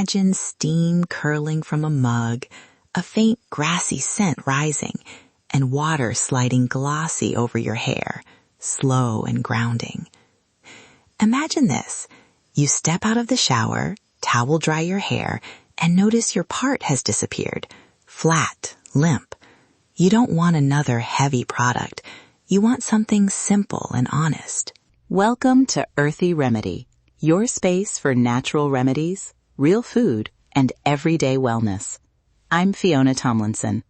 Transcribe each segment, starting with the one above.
Imagine steam curling from a mug, a faint grassy scent rising, and water sliding glossy over your hair, slow and grounding. Imagine this. You step out of the shower, towel dry your hair, and notice your part has disappeared, flat, limp. You don't want another heavy product. You want something simple and honest. Welcome to Earthy Remedy, your space for natural remedies, real food, and everyday wellness. I'm Fiona Tomlinson.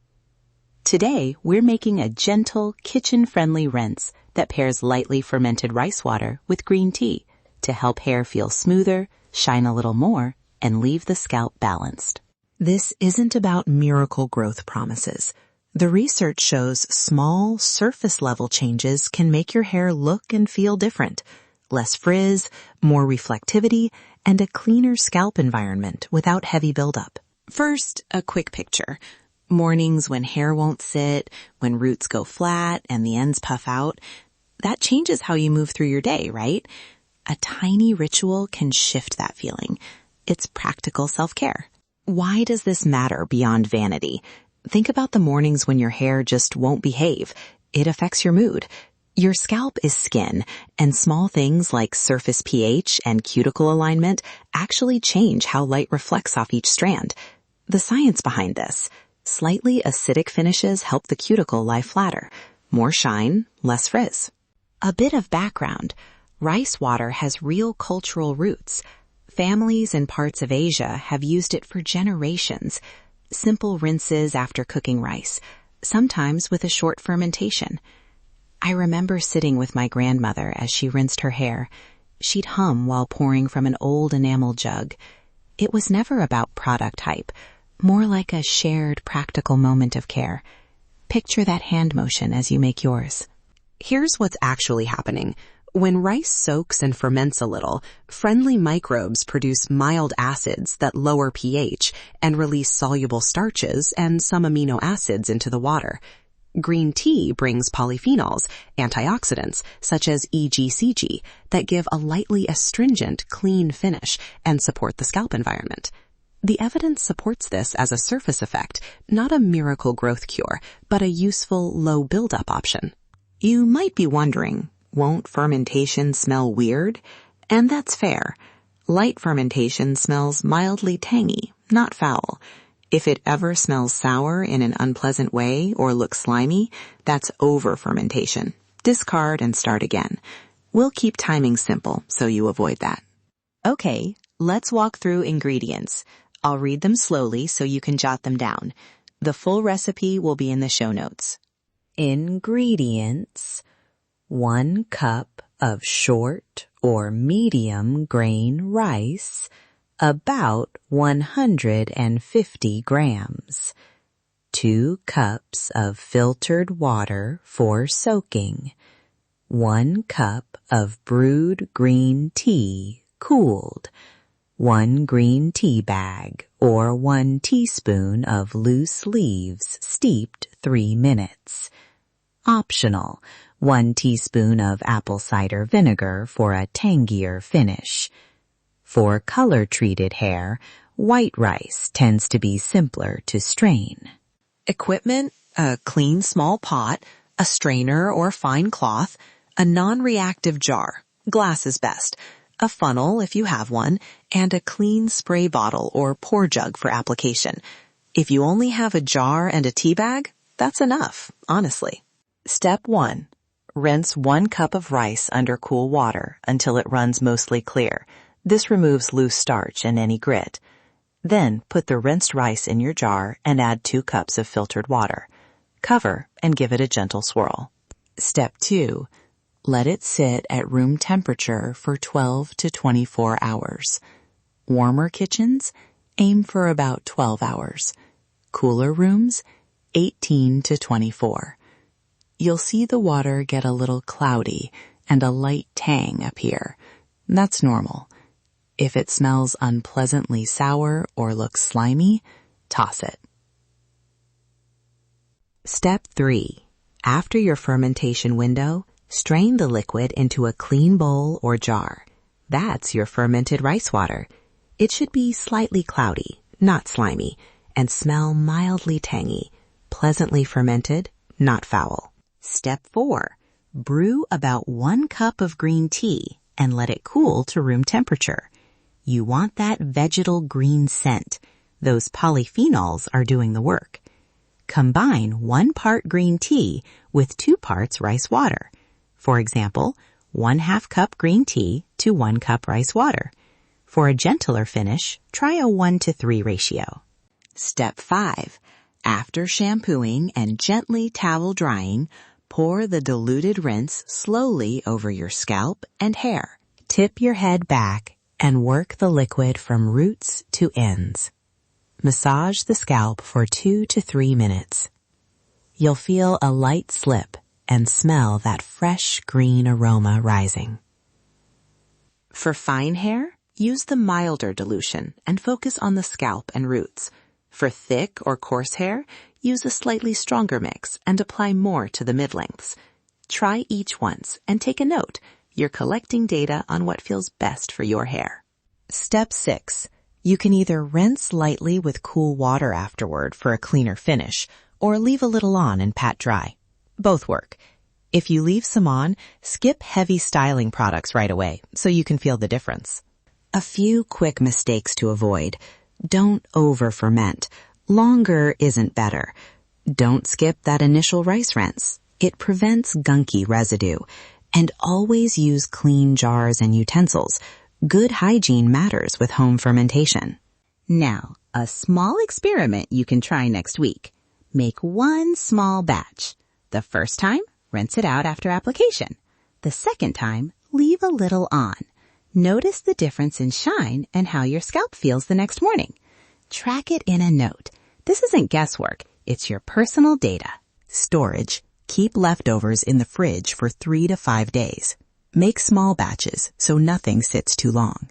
Today, we're making a gentle, kitchen-friendly rinse that pairs lightly fermented rice water with green tea to help hair feel smoother, shine a little more, and leave the scalp balanced. This isn't about miracle growth promises. The research shows small, surface-level changes can make your hair look and feel different. Less frizz, more reflectivity, and a cleaner scalp environment without heavy buildup. First, a quick picture. Mornings when hair won't sit, when roots go flat and the ends puff out. That changes how you move through your day, right? A tiny ritual can shift that feeling. It's practical self-care. Why does this matter beyond vanity? Think about the mornings when your hair just won't behave. It affects your mood. Your scalp is skin, and small things like surface pH and cuticle alignment actually change how light reflects off each strand. The science behind this: slightly acidic finishes help the cuticle lie flatter. More shine, less frizz. A bit of background. Rice water has real cultural roots. Families in parts of Asia have used it for generations. Simple rinses after cooking rice, sometimes with a short fermentation. I remember sitting with my grandmother as she rinsed her hair. She'd hum while pouring from an old enamel jug. It was never about product hype, more like a shared practical moment of care. Picture that hand motion as you make yours. Here's what's actually happening. When rice soaks and ferments a little, friendly microbes produce mild acids that lower pH and release soluble starches and some amino acids into the water. Green tea brings polyphenols, antioxidants, such as EGCG, that give a lightly astringent, clean finish and support the scalp environment. The evidence supports this as a surface effect, not a miracle growth cure, but a useful low buildup option. You might be wondering, won't fermentation smell weird? And that's fair. Light fermentation smells mildly tangy, not foul. If it ever smells sour in an unpleasant way or looks slimy, that's over-fermentation. Discard and start again. We'll keep timing simple so you avoid that. Okay, let's walk through ingredients. I'll read them slowly so you can jot them down. The full recipe will be in the show notes. Ingredients: 1 cup of short or medium grain rice, about 150 grams. 2 cups of filtered water for soaking. 1 cup of brewed green tea, cooled. 1 green tea bag or 1 teaspoon of loose leaves steeped 3 minutes. Optional: 1 teaspoon of apple cider vinegar for a tangier finish. For color-treated hair, white rice tends to be simpler to strain. Equipment: a clean small pot, a strainer or fine cloth, a non-reactive jar, glass is best, a funnel if you have one, and a clean spray bottle or pour jug for application. If you only have a jar and a tea bag, that's enough, honestly. Step 1. Rinse 1 cup of rice under cool water until it runs mostly clear. This removes loose starch and any grit. Then put the rinsed rice in your jar and add 2 cups of filtered water. Cover and give it a gentle swirl. Step 2. Let it sit at room temperature for 12 to 24 hours. Warmer kitchens, aim for about 12 hours. Cooler rooms, 18 to 24. You'll see the water get a little cloudy and a light tang appear. That's normal. If it smells unpleasantly sour or looks slimy, toss it. Step 3. After your fermentation window, strain the liquid into a clean bowl or jar. That's your fermented rice water. It should be slightly cloudy, not slimy, and smell mildly tangy, pleasantly fermented, not foul. Step 4. Brew about 1 cup of green tea and let it cool to room temperature. You want that vegetal green scent. Those polyphenols are doing the work. Combine 1 part green tea with 2 parts rice water. For example, 1/2 cup green tea to 1 cup rice water. For a gentler finish, try a 1-to-3 ratio. Step 5. After shampooing and gently towel drying, pour the diluted rinse slowly over your scalp and hair. Tip your head back and work the liquid from roots to ends. Massage the scalp for 2 to 3 minutes. You'll feel a light slip and smell that fresh green aroma rising. For fine hair, use the milder dilution and focus on the scalp and roots. For thick or coarse hair, use a slightly stronger mix and apply more to the mid-lengths. Try each once and take a note. You're collecting data on what feels best for your hair. Step 6. You can either rinse lightly with cool water afterward for a cleaner finish, or leave a little on and pat dry. Both work. If you leave some on, skip heavy styling products right away so you can feel the difference. A few quick mistakes to avoid. Don't over-ferment. Longer isn't better. Don't skip that initial rice rinse. It prevents gunky residue. And always use clean jars and utensils. Good hygiene matters with home fermentation. Now, a small experiment you can try next week. Make 1 small batch. The first time, rinse it out after application. The second time, leave a little on. Notice the difference in shine and how your scalp feels the next morning. Track it in a note. This isn't guesswork. It's your personal data. Storage. Keep leftovers in the fridge for 3 to 5 days. Make small batches so nothing sits too long.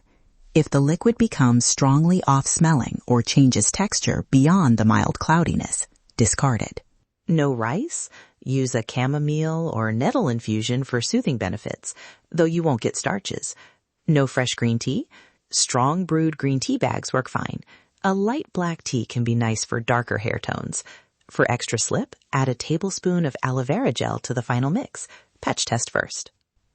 If the liquid becomes strongly off-smelling or changes texture beyond the mild cloudiness, discard it. No rice? Use a chamomile or nettle infusion for soothing benefits, though you won't get starches. No fresh green tea? Strong brewed green tea bags work fine. A light black tea can be nice for darker hair tones. For extra slip, add a tablespoon of aloe vera gel to the final mix. Patch test first.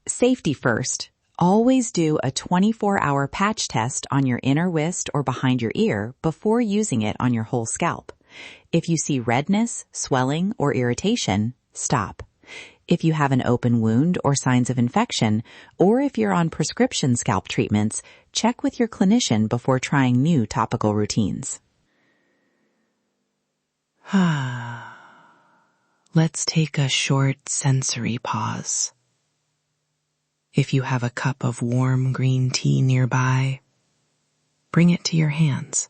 Safety first. Always do a 24-hour patch test on your inner wrist or behind your ear before using it on your whole scalp. If you see redness, swelling, or irritation, stop. If you have an open wound or signs of infection, or if you're on prescription scalp treatments, check with your clinician before trying new topical routines. Let's take a short sensory pause. If you have a cup of warm green tea nearby, bring it to your hands.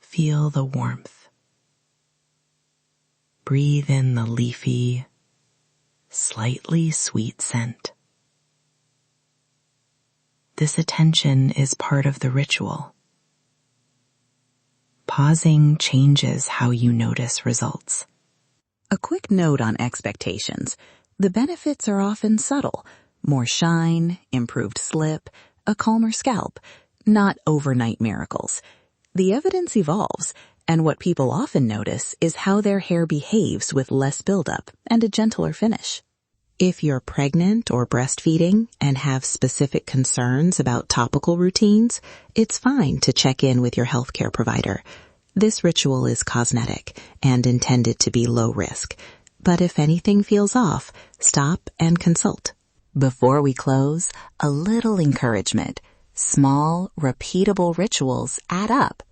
Feel the warmth. Breathe in the leafy, slightly sweet scent. This attention is part of the ritual. Pausing changes how you notice results. A quick note on expectations. The benefits are often subtle. More shine, improved slip, a calmer scalp, not overnight miracles. The evidence evolves, and what people often notice is how their hair behaves with less buildup and a gentler finish. If you're pregnant or breastfeeding and have specific concerns about topical routines, it's fine to check in with your healthcare provider. This ritual is cosmetic and intended to be low risk. But if anything feels off, stop and consult. Before we close, a little encouragement. Small, repeatable rituals add up.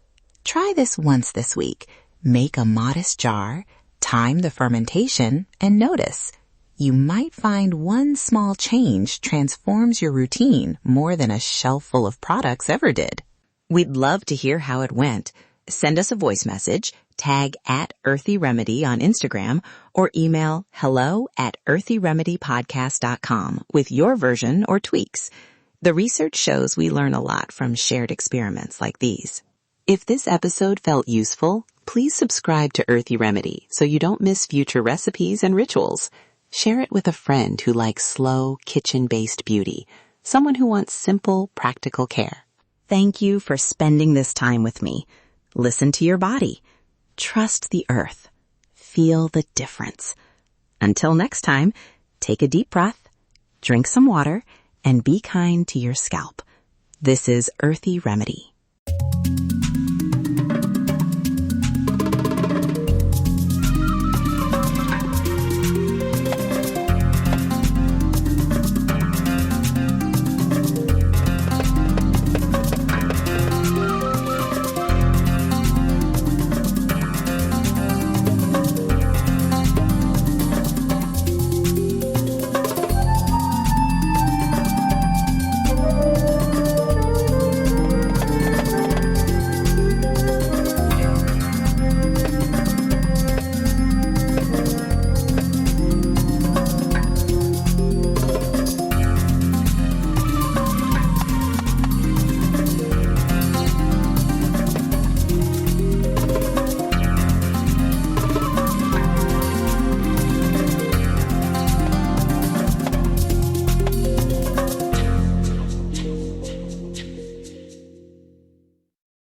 Try this once this week. Make a modest jar, time the fermentation, and notice. You might find one small change transforms your routine more than a shelf full of products ever did. We'd love to hear how it went. Send us a voice message, tag @EarthyRemedy on Instagram, or email hello@earthyremedypodcast.com with your version or tweaks. The research shows we learn a lot from shared experiments like these. If this episode felt useful, please subscribe to Earthy Remedy so you don't miss future recipes and rituals. Share it with a friend who likes slow, kitchen-based beauty, someone who wants simple, practical care. Thank you for spending this time with me. Listen to your body. Trust the earth. Feel the difference. Until next time, take a deep breath, drink some water, and be kind to your scalp. This is Earthy Remedy.